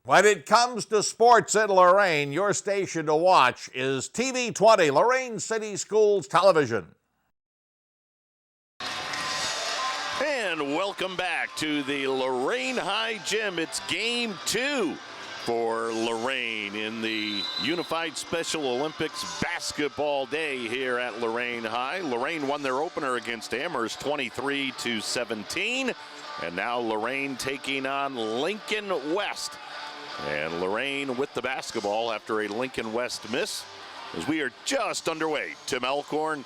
When it comes to sports in Lorain, your station to watch is TV 20, Lorain City Schools Television. And welcome back to the Lorain High Gym. It's game 2 for Lorain in the Unified Special Olympics basketball day here at Lorain High. Lorain won their opener against Amherst 23-17. And now Lorain taking on Lincoln West. And Lorain with the basketball after a Lincoln West miss as we are just underway. Tim Elkhorn,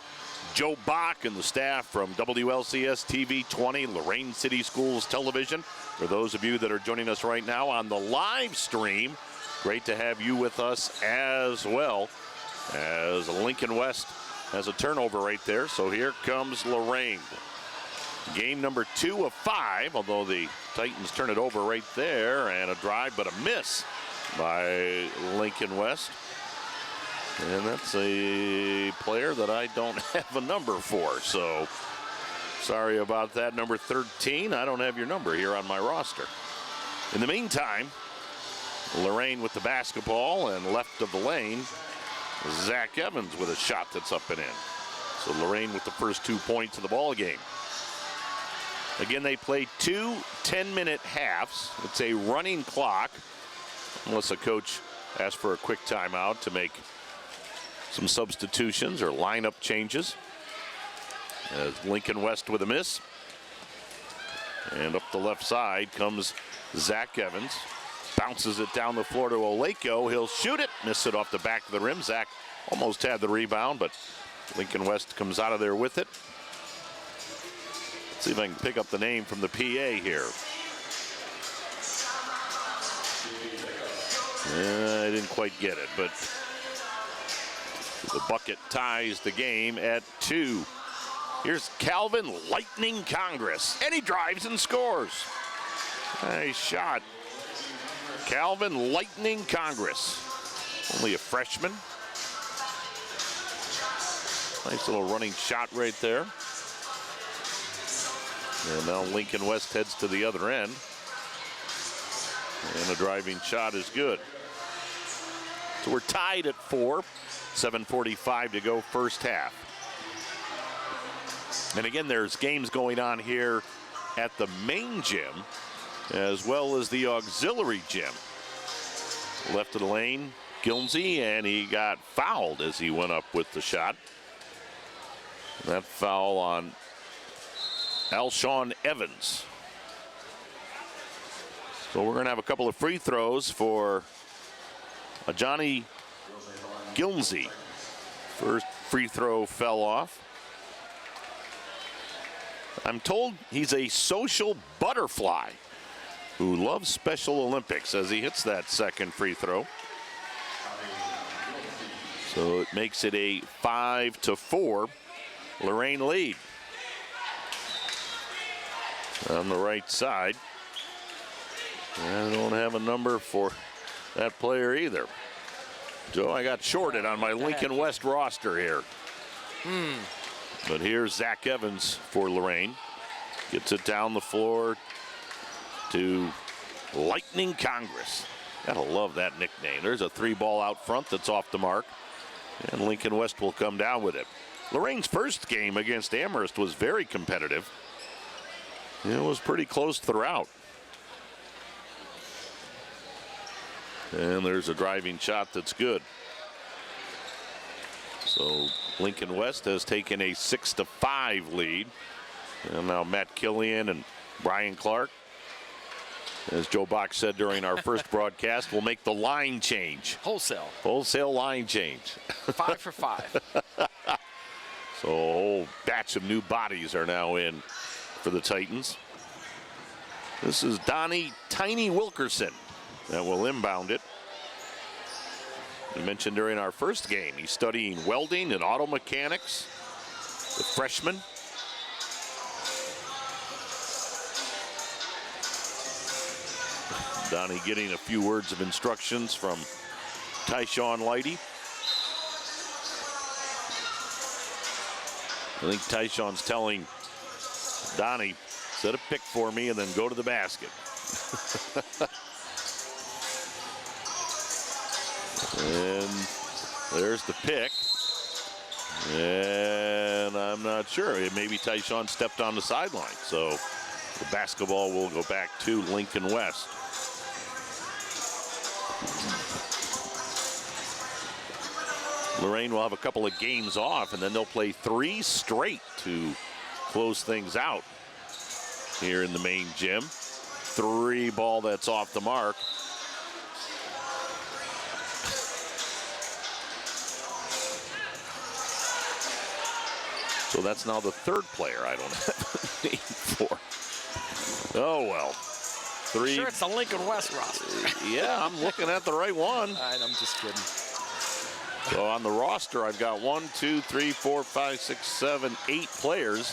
Joe Bach, and the staff from WLCS TV 20, Lorain City Schools Television. For those of you that are joining us right now on the live stream, great to have you with us as well, as Lincoln West has a turnover right there. So here comes Lorain. Game number 2 of 5, although the Titans turn it over right there, and a drive but a miss by Lincoln West. And that's a player that I don't have a number for, so sorry about that. Number 13, I don't have your number here on my roster. In the meantime, Lorain with the basketball, and left of the lane, Zach Evans with a shot that's up and in. So Lorain with the first 2 points of the ball game. Again, they play 2 10-minute halves. It's a running clock, unless a coach asks for a quick timeout to make some substitutions or lineup changes. As Lincoln West with a miss. And up the left side comes Zach Evans. Bounces it down the floor to Oleko. He'll shoot it, miss it off the back of the rim. Zach almost had the rebound, but Lincoln West comes out of there with it. See if I can pick up the name from the PA here. I didn't quite get it, but the bucket ties the game at 2. Here's Calvin Lightning Congress, and he drives and scores. Nice shot. Calvin Lightning Congress, only a freshman. Nice little running shot right there. And now Lincoln West heads to the other end. And a driving shot is good. So we're tied at 4. 7:45 to go first half. And again, there's games going on here at the main gym as well as the auxiliary gym. Left of the lane, Gilmsey, and he got fouled as he went up with the shot. That foul on Alshon Evans. So we're going to have a couple of free throws for Johnny Gilmsey. First free throw fell off. I'm told he's a social butterfly who loves Special Olympics as he hits that second free throw. So it makes it a 5-4 Lorain lead. On the right side, I don't have a number for that player either. Joe, I got shorted on my Lincoln West roster here. But here's Zach Evans for Lorain. Gets it down the floor to Lightning Congress. Gotta love that nickname. There's a 3-ball out front that's off the mark, and Lincoln West will come down with it. Lorain's first game against Amherst was very competitive. It was pretty close throughout. And there's a driving shot that's good. So Lincoln West has taken a 6-5 lead. And now Matt Killian and Brian Clark, as Joe Bach said during our first broadcast, will make the line change. Wholesale line change. 5 for 5. So a whole batch of new bodies are now in for the Titans. This is Donnie Tiny Wilkerson that will inbound it. We mentioned during our first game, he's studying welding and auto mechanics. The freshman. Donnie getting a few words of instructions from Tyshawn Lighty. I think Tyshawn's telling Donnie, set a pick for me and then go to the basket. And there's the pick. And I'm not sure. Maybe Tyshawn stepped on the sideline. So the basketball will go back to Lincoln West. Lorain will have a couple of games off, and then they'll play 3 straight to close things out here in the main gym. 3 ball that's off the mark. So that's now the 3rd player I don't have a name for. Oh, well. 3. Sure, it's the Lincoln West roster. Yeah, I'm looking at the right one. I'm just kidding. So on the roster, I've got 1, 2, 3, 4, 5, 6, 7, 8 players.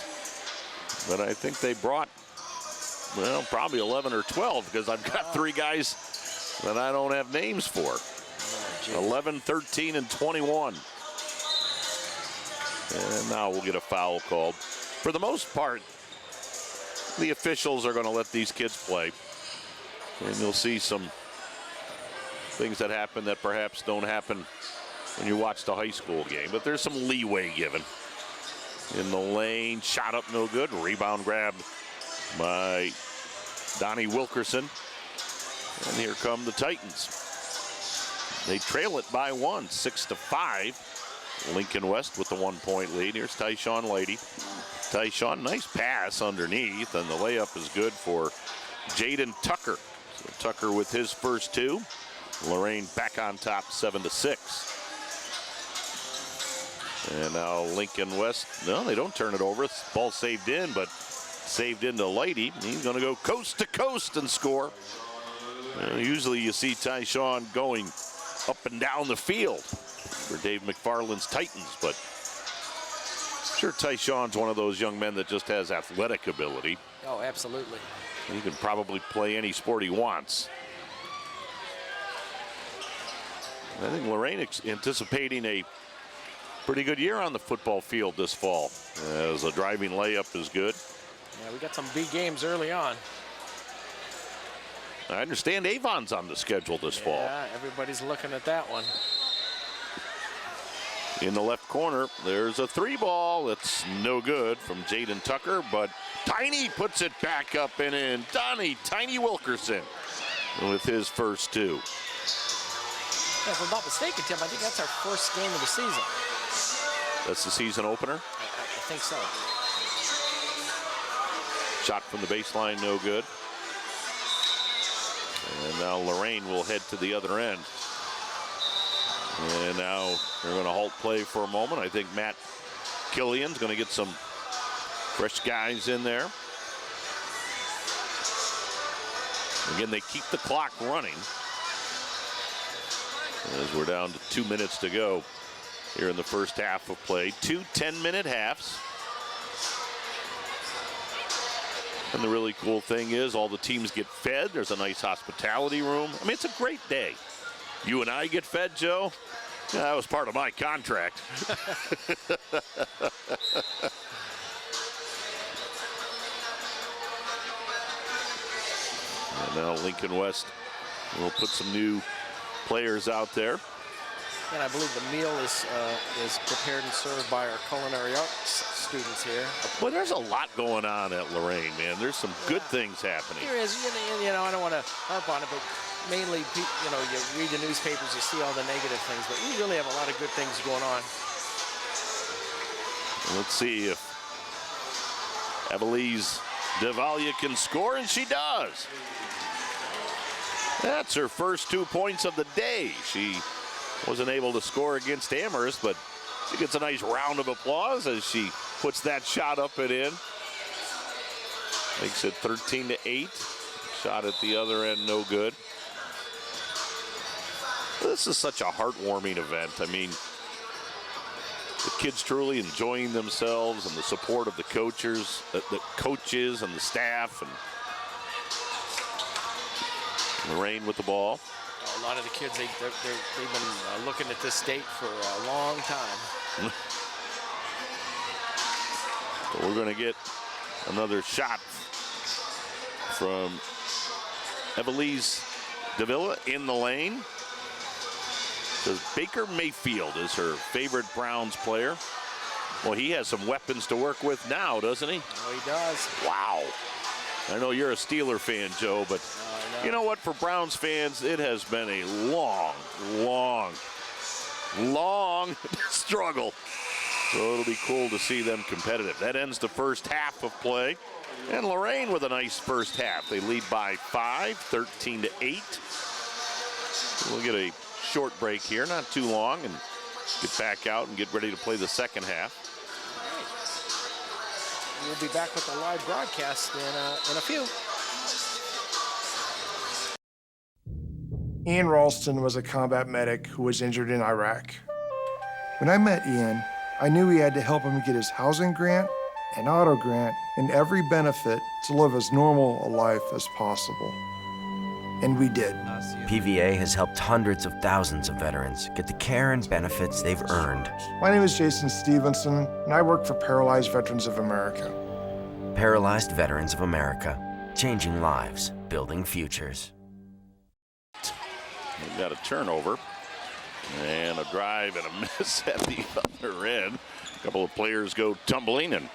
But I think they brought, well, probably 11 or 12 because I've got 3 guys that I don't have names for. 11, 13, and 21. And now we'll get a foul called. For the most part, the officials are going to let these kids play. And you'll see some things that happen that perhaps don't happen when you watch the high school game. But there's some leeway given. In the lane, shot up no good. Rebound grabbed by Donnie Wilkerson. And here come the Titans. They trail it by 1, 6-5. Lincoln West with the 1-point lead. Here's Tyshawn Lady. Tyshawn, nice pass underneath, and the layup is good for Jaden Tucker. So Tucker with his first 2. Lorain back on top 7-6. And now Lincoln West, no, they don't turn it over. It's ball saved in, but saved into Lady. He's going to go coast to coast and score. Usually you see Tyshawn going up and down the field for Dave McFarland's Titans, but I'm sure Tyshawn's one of those young men that just has athletic ability. Oh, absolutely. He can probably play any sport he wants. I think Lorain anticipating a pretty good year on the football field this fall, as a driving layup is good. Yeah, we got some big games early on. I understand Avon's on the schedule this fall. Yeah, everybody's looking at that one. In the left corner, there's a 3-ball. It's no good from Jaden Tucker, but Tiny puts it back up and in. Tiny Wilkerson with his first 2. Yeah, if I'm not mistaken, Tim, I think that's our first game of the season. That's the season opener. I think so. Shot from the baseline, no good. And now Lorain will head to the other end. And now they're going to halt play for a moment. I think Matt Killian's going to get some fresh guys in there. Again, they keep the clock running as we're down to 2 minutes to go here in the first half of play. 2 10-minute halves. And the really cool thing is all the teams get fed. There's a nice hospitality room. I mean, it's a great day. You and I get fed, Joe? Yeah, that was part of my contract. And now Lincoln West will put some new players out there. And I believe the meal is prepared and served by our culinary arts students here. Well, there's a lot going on at Lorain, man. There's some good things happening. Here is, you know, I don't want to harp on it, but mainly, you know, you read the newspapers, you see all the negative things, but we really have a lot of good things going on. Let's see if Evelise Devalia can score, and she does. That's her first 2 points of the day. She wasn't able to score against Amherst, but she gets a nice round of applause as she puts that shot up and in. Makes it 13-8. Shot at the other end, no good. This is such a heartwarming event. I mean, the kids truly enjoying themselves and the support of the coaches and the staff. And Lorain with the ball. A lot of the kids, they've been looking at this state for a long time. So we're going to get another shot from Evelise Davila in the lane. Because Baker Mayfield is her favorite Browns player. Well, he has some weapons to work with now, doesn't he? Oh, he does. Wow. I know you're a Steeler fan, Joe, but you know what? For Browns fans, it has been a long struggle. So it'll be cool to see them competitive. That ends the first half of play. And Lorain with a nice first half. They lead by 5, 13-8. We'll get a short break here, not too long, and get back out and get ready to play the second half. We'll be back with the live broadcast in a few. Ian Ralston was a combat medic who was injured in Iraq. When I met Ian, I knew we had to help him get his housing grant, an auto grant, and every benefit to live as normal a life as possible. And we did. PVA has helped hundreds of thousands of veterans get the care and benefits they've earned. My name is Jason Stevenson, and I work for Paralyzed Veterans of America. Paralyzed Veterans of America, changing lives, building futures. We've got a turnover and a drive and a miss at the other end. A couple of players go tumbling, and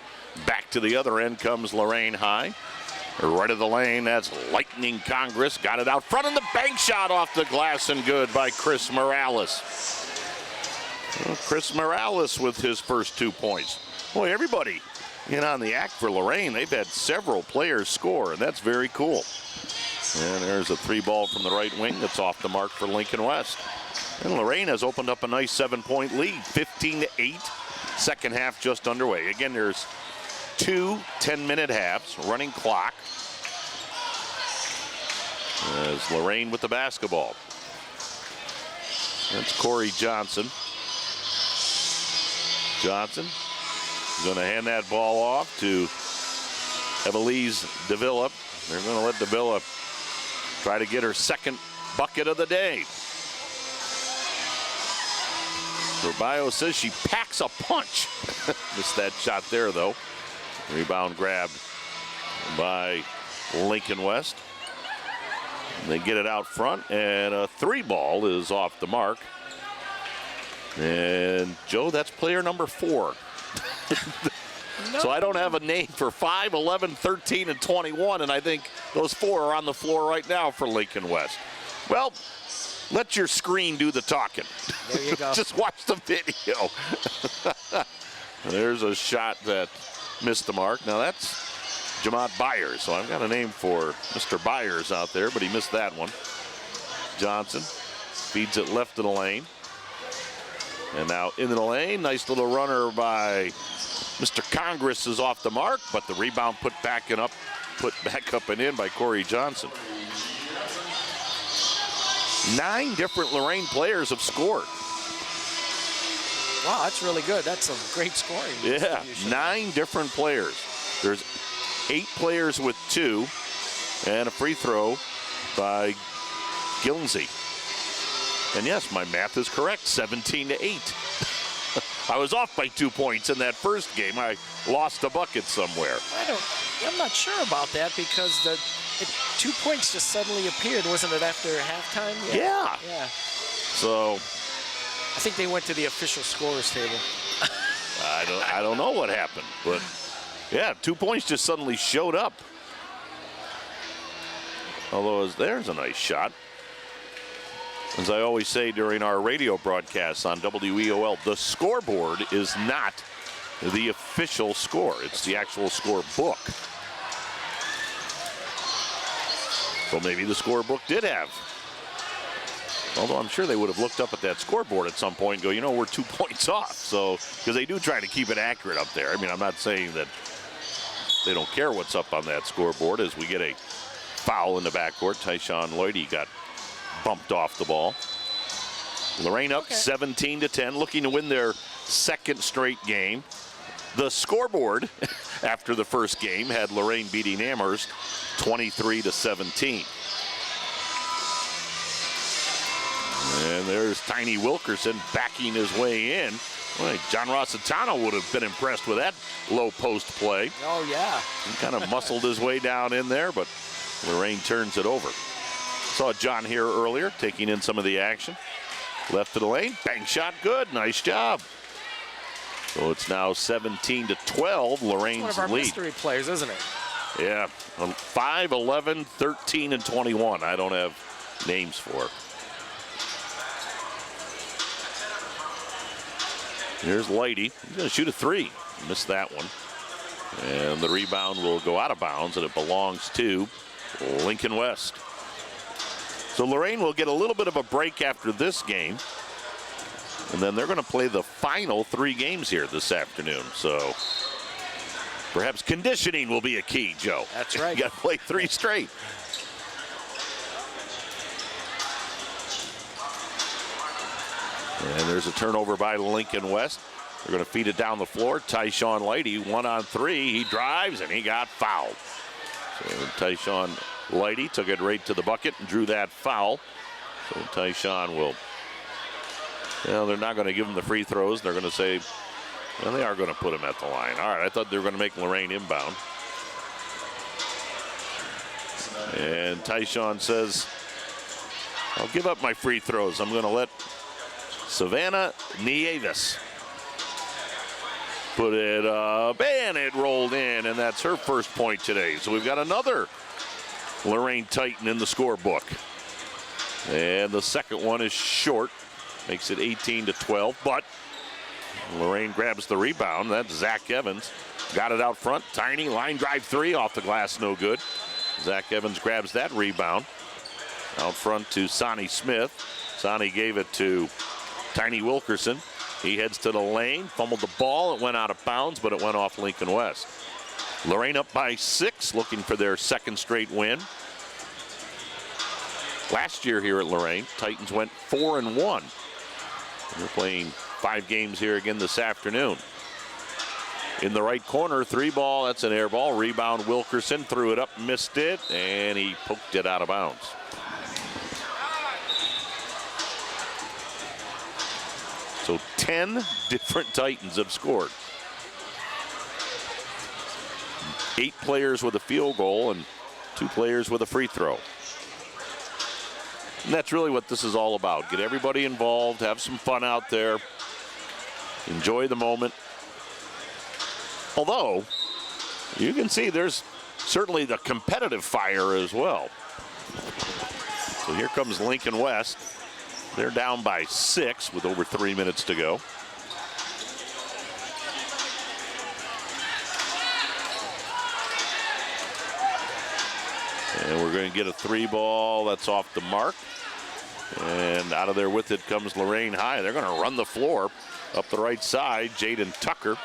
back to the other end comes Lorain High. Right of the lane, that's Lightning Congress. Got it out front, and the bank shot off the glass and good by Chris Morales. Well, Chris Morales with his first 2 points. Boy, everybody in on the act for Lorain. They've had several players score, and that's very cool. And there's a 3-ball from the right wing that's off the mark for Lincoln West. And Lorain has opened up a nice 7-point lead, 15-8. Second half just underway. Again, there's 2 10-minute halves, running clock. As Lorain with the basketball. That's Corey Johnson. Johnson is going to hand that ball off to Evelise Davila. They're going to let Davila try to get her second bucket of the day. Rubio says she packs a punch. Missed that shot there, though. Rebound grabbed by Lincoln West. They get it out front, and a 3-ball is off the mark. And, Joe, that's player number 4. No. So I don't have a name for 5, 11, 13, and 21, and I think those 4 are on the floor right now for Lincoln West. Well, let your screen do the talking. There you go. Just watch the video. There's a shot that missed the mark. Now that's Jamont Byers, so I've got a name for Mr. Byers out there, but he missed that one. Johnson feeds it left of the lane. And now into the lane, nice little runner by Mr. Congress is off the mark, but the rebound put back up and in by Corey Johnson. 9 different Lorain players have scored. Wow, that's really good. That's some great scoring. Yeah, 9 different players. There's 8 players with 2, and a free throw by Gilnsey. And yes, my math is correct, 17-8. I was off by 2 points in that first game. I lost a bucket somewhere. I'm not sure about that because 2 points just suddenly appeared. Wasn't it after halftime? Yeah. So I think they went to the official scorers table. I don't know what happened, but yeah, 2 points just suddenly showed up. Although there's a nice shot. As I always say during our radio broadcasts on WEOL, the scoreboard is not the official score. It's the actual score book. So maybe the scorebook did have. Although I'm sure they would have looked up at that scoreboard at some point and go, you know, we're 2 points off. So, because they do try to keep it accurate up there. I mean, I'm not saying that they don't care what's up on that scoreboard as we get a foul in the backcourt. Tyshawn Lloyd got bumped off the ball. Lorain up 17-10, looking to win their second straight game. The scoreboard after the first game had Lorain beating Amherst 23-17. And there's Tiny Wilkerson backing his way in. Well, John Rossitano would have been impressed with that low post play. Oh, yeah. He kind of muscled his way down in there, but Lorain turns it over. Saw John here earlier taking in some of the action. Left to the lane. Bang shot good. Nice job. So it's now 17-12. Lorain's One of our lead. mystery players, isn't it? Yeah. 5, 11, 13, and 21. I don't have names for. Here's Lighty. He's going to shoot a 3. Missed that one. And the rebound will go out of bounds, and it belongs to Lincoln West. So Lorain will get a little bit of a break after this game. And then they're going to play the final 3 games here this afternoon. So perhaps conditioning will be a key, Joe. That's right. You got to play 3 straight. And there's a turnover by Lincoln West. They're going to feed it down the floor. Tyshawn Lighty, 1-on-3. He drives, and he got fouled. So Tyshawn Lighty took it right to the bucket and drew that foul. So Tyshawn will, well, they're not going to give him the free throws. They're going to say, well, they are going to put him at the line. All right, I thought they were going to make Lorain inbound. And Tyshawn says, I'll give up my free throws. I'm going to let Savannah Nieves put it up, and it rolled in, and that's her first point today. So we've got another Lorain Titan in the scorebook. And the second one is short, makes it 18-12, but Lorain grabs the rebound. That's Zach Evans. Got it out front, tiny line drive 3 off the glass, no good. Zach Evans grabs that rebound. Out front to Sonny Smith. Sonny gave it to Tiny Wilkerson. He heads to the lane, fumbled the ball. It went out of bounds, but it went off Lincoln West. Lorain up by 6, looking for their second straight win. Last year here at Lorain, Titans went 4-1. They're playing 5 games here again this afternoon. In the right corner, 3 ball, that's an air ball. Rebound, Wilkerson threw it up, missed it, and he poked it out of bounds. So 10 different Titans have scored. 8 players with a field goal and 2 players with a free throw. And that's really what this is all about. Get everybody involved, have some fun out there, enjoy the moment. Although, you can see there's certainly the competitive fire as well. So here comes Lincoln West. They're down by 6 with over 3 minutes to go. And we're going to get a 3 ball that's off the mark. And out of there with it comes Lorain High. They're going to run the floor up the right side. Jaden Tucker.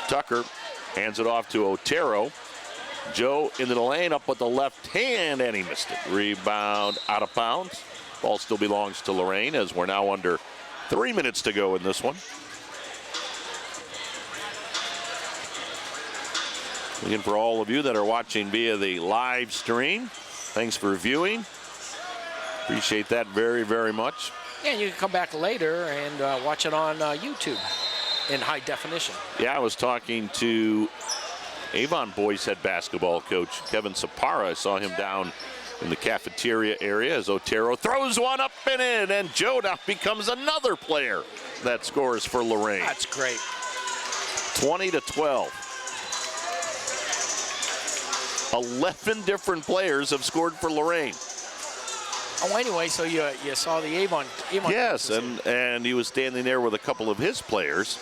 Tucker hands it off to Otero. Joe into the lane, up with the left hand, and he missed it. Rebound out of bounds. Ball still belongs to Lorain as we're now under 3 minutes to go in this one. Again, for all of you that are watching via the live stream, thanks for viewing. Appreciate that very, very much. Yeah, you can come back later and watch it on YouTube in high definition. Yeah, I was talking to Avon boys head basketball coach Kevin Sapara. I saw him down in the cafeteria area as Otero throws one up and in, and Joe now becomes another player that scores for Lorain. That's great. 20-12. 11 different players have scored for Lorain. Oh, anyway, so you saw the Avon. Yes, and he was standing there with a couple of his players.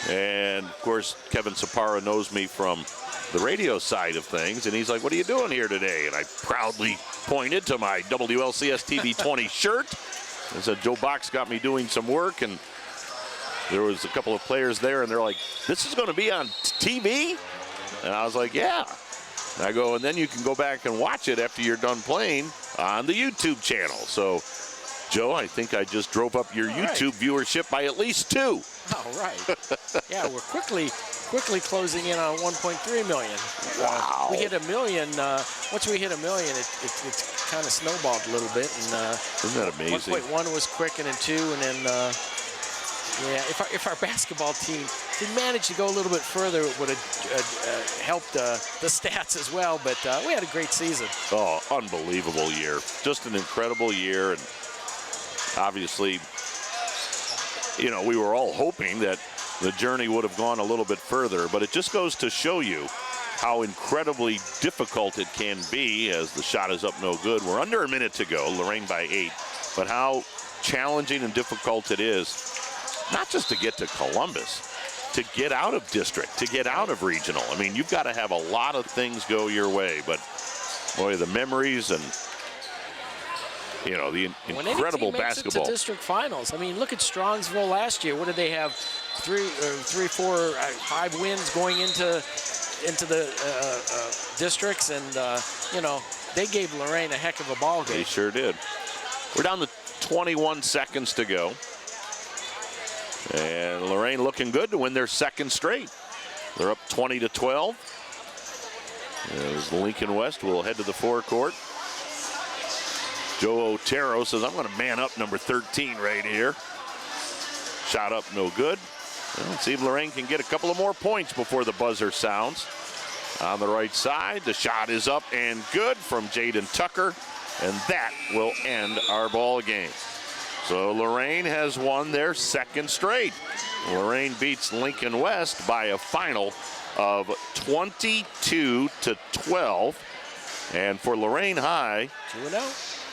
And, of course, Kevin Sapara knows me from the radio side of things, and he's like, what are you doing here today? And I proudly pointed to my WLCS TV 20 shirt. I said, Joe Box got me doing some work, and there was a couple of players there, and they're like, this is going to be on TV? And I was like, yeah. And I go, and then you can go back and watch it after you're done playing on the YouTube channel. So, Joe, I think I just drove up your YouTube viewership by at least 2. All right. Yeah, we're quickly closing in on 1.3 million. Wow. We hit a million. Once we hit a million, it's kind of snowballed a little bit. And isn't that amazing? 1.1 was quick, and then 2, and then yeah. If our basketball team did manage to go a little bit further, it would have helped the stats as well. But we had a great season. Oh, unbelievable year! Just an incredible year, and obviously you know, we were all hoping that the journey would have gone a little bit further, but it just goes to show you how incredibly difficult it can be as the shot is up no good. We're under a minute to go, Lorain by 8, but how challenging and difficult it is, not just to get to Columbus, to get out of district, to get out of regional. I mean, you've got to have a lot of things go your way, but boy, the memories and, you know, the incredible when basketball. It to district finals. I mean, look at Strongsville last year. What did they have? 3, 4, 5 wins going into the districts, and you know, they gave Lorain a heck of a ball game. They sure did. We're down to 21 seconds to go, and Lorain looking good to win their second straight. They're up 20-12. As Lincoln West will head to the forecourt. Joe Otero says, I'm going to man up number 13 right here. Shot up, no good. Well, let's see if Lorain can get a couple of more points before the buzzer sounds. On the right side, the shot is up and good from Jaden Tucker, and that will end our ball game. So Lorain has won their second straight. Lorain beats Lincoln West by a final of 22-12. And for Lorain High,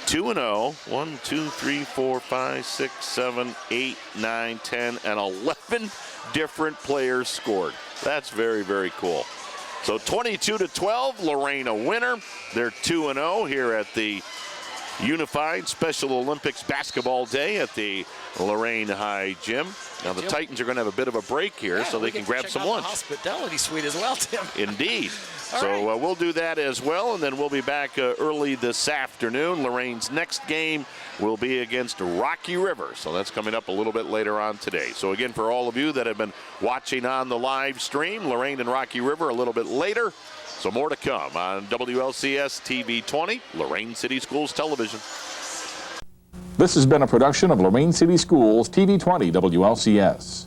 2-0. 1, 2, 3, 4, 5, 6, 7, 8, 9, 10, and 11 different players scored. That's very, very cool. So 22-12, Lorain a winner. They're 2-0 here at the Unified Special Olympics Basketball Day at the Lorain High Gym. Now the Titans are going to have a bit of a break here, so they can grab some lunch. The hospitality suite as well, Tim. Indeed. So we'll do that as well, and then we'll be back early this afternoon. Lorain's next game will be against Rocky River, so that's coming up a little bit later on today. So again, for all of you that have been watching on the live stream, Lorain and Rocky River a little bit later. So more to come on WLCS TV 20, Lorain City Schools Television. This has been a production of Lorain City Schools TV 20 WLCS.